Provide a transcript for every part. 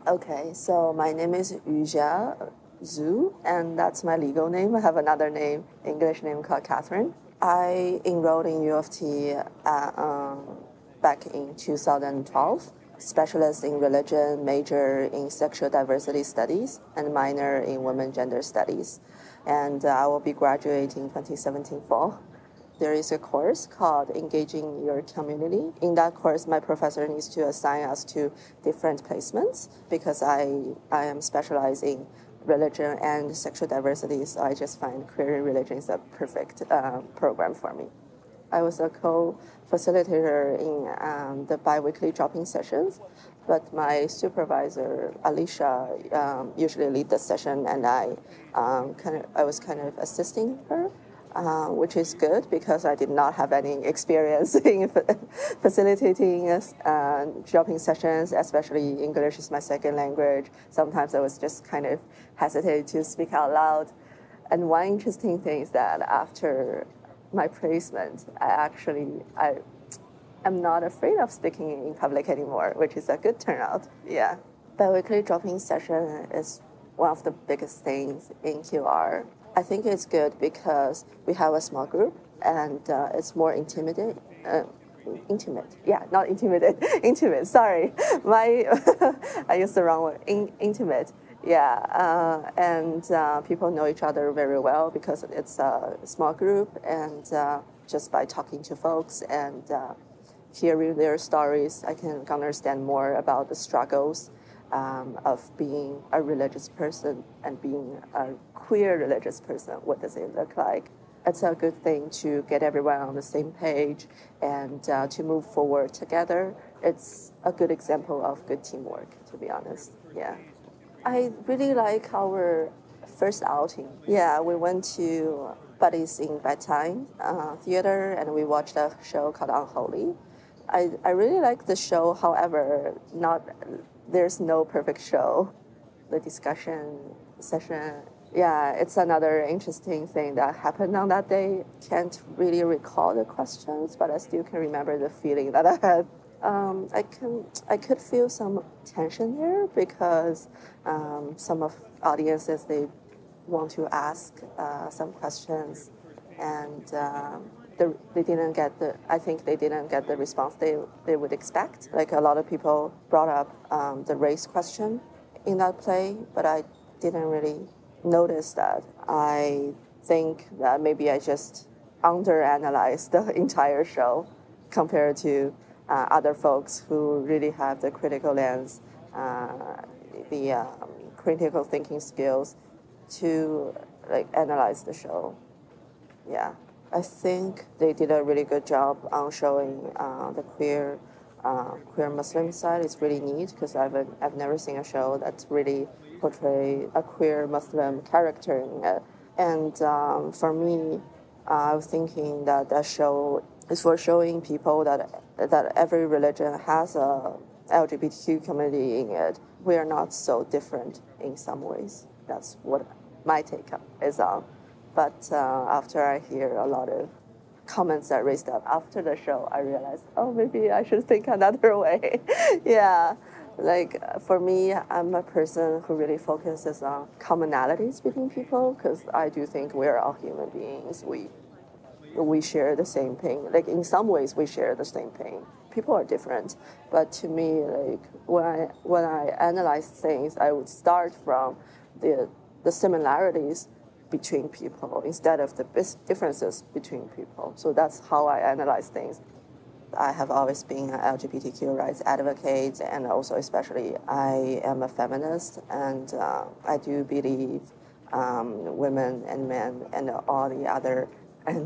Okay, so my name is Yujia Zhu, and that's my legal name. I have another name, English name called Katherine. I enrolled in U of T back in 2012, specialist in religion, major in sexual diversity studies, and minor in women gender studies. And I will be graduating 2017 fall. There is a course called Engaging Your Community. In that course, my professor needs to assign us to different placements because I am specialized in religion and sexual diversity, so I just find queer religion is a perfect program for me. I was a co-facilitator in the bi-weekly drop-in sessions, but my supervisor, Alicia, usually lead the session, and I was kind of assisting her. Which is good because I did not have any experience in facilitating drop-in sessions, especially English is my second language. Sometimes I was just kind of hesitate to speak out loud. And one interesting thing is that after my placement, I am not afraid of speaking in public anymore, which is a good turnout. Yeah. Bi-weekly drop-in session is one of the biggest things in QR. I think it's good because we have a small group and it's more intimate. Yeah, not intimate, intimate. Sorry, I used the wrong word. Intimate. Yeah, and people know each other very well because it's a small group, and just by talking to folks and hearing their stories, I can understand more about the struggles of being a religious person and being a queer religious person. What does it look like? It's a good thing to get everyone on the same page and to move forward together. It's a good example of good teamwork, to be honest. Yeah. I really like our first outing. Yeah, we went to Buddies in Bedtime Theater and we watched a show called Unholy. I really like the show, however, there's no perfect show. The discussion session, yeah, it's another interesting thing that happened on that day. Can't really recall the questions, but I still can remember the feeling that I had. I could feel some tension there because some of audiences, they want to ask some questions and they didn't get the response they would expect. Like a lot of people brought up the race question in that play, but I didn't really notice that. I think that maybe I just underanalyzed the entire show compared to other folks who really have the critical lens, the critical thinking skills to analyze the show. Yeah. I think they did a really good job on showing the queer Muslim side. It's really neat because I've never seen a show that really portray a queer Muslim character in it. And for me, I was thinking that that show is for showing people that every religion has a LGBTQ community in it. We are not so different in some ways. That's what my take is on. But after I hear a lot of comments that raised up after the show, I realized, oh, maybe I should think another way. Yeah, for me, I'm a person who really focuses on commonalities between people because I do think we're all human beings. We share the same pain. In some ways, we share the same pain. People are different, but to me, when I analyze things, I would start from the similarities between people instead of the differences between people. So that's how I analyze things. I have always been an LGBTQ rights advocate, and also especially I am a feminist, and I do believe women and men and all the other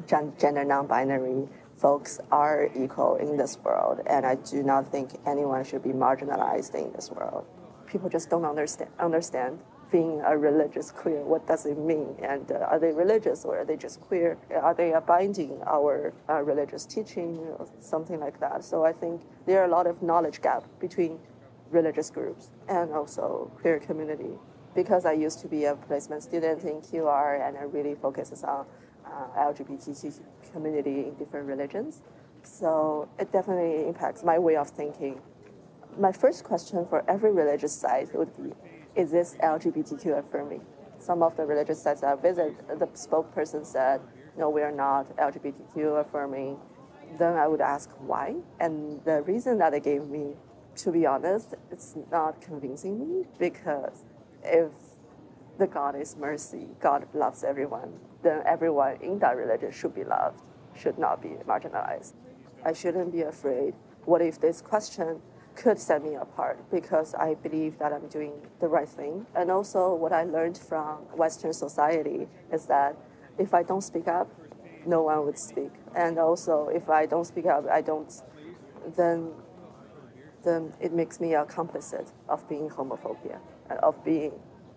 gender non-binary folks are equal in this world, and I do not think anyone should be marginalized in this world. People just don't understand being a religious queer, what does it mean? And are they religious or are they just queer? Are they abiding our religious teaching or something like that? So I think there are a lot of knowledge gap between religious groups and also queer community. Because I used to be a placement student in QR and I really focuses on LGBTQ community in different religions. So it definitely impacts my way of thinking my first question for every religious site would be, is this LGBTQ affirming? Some of the religious sites I visit, the spokesperson said, no, we are not LGBTQ affirming. Then I would ask why. And the reason that they gave me, to be honest, it's not convincing me, because if the God is mercy, God loves everyone, then everyone in that religion should be loved, should not be marginalized. I shouldn't be afraid. What if this question could set me apart, because I believe that I'm doing the right thing? And also what I learned from Western society is that if I don't speak up, no one would speak. And also if I don't speak up, then it makes me a complicit of being homophobia, of being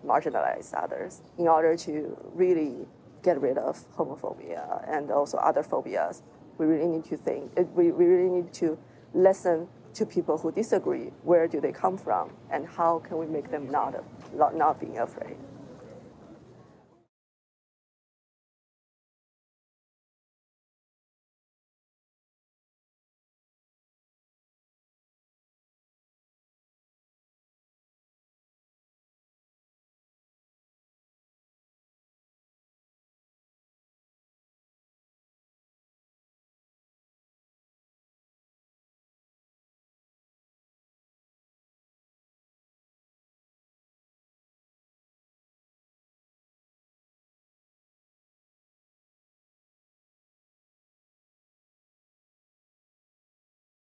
marginalized others. In order to really get rid of homophobia and also other phobias, we really need to think, we really need to listen to people who disagree. Where do they come from, and how can we make them not being afraid?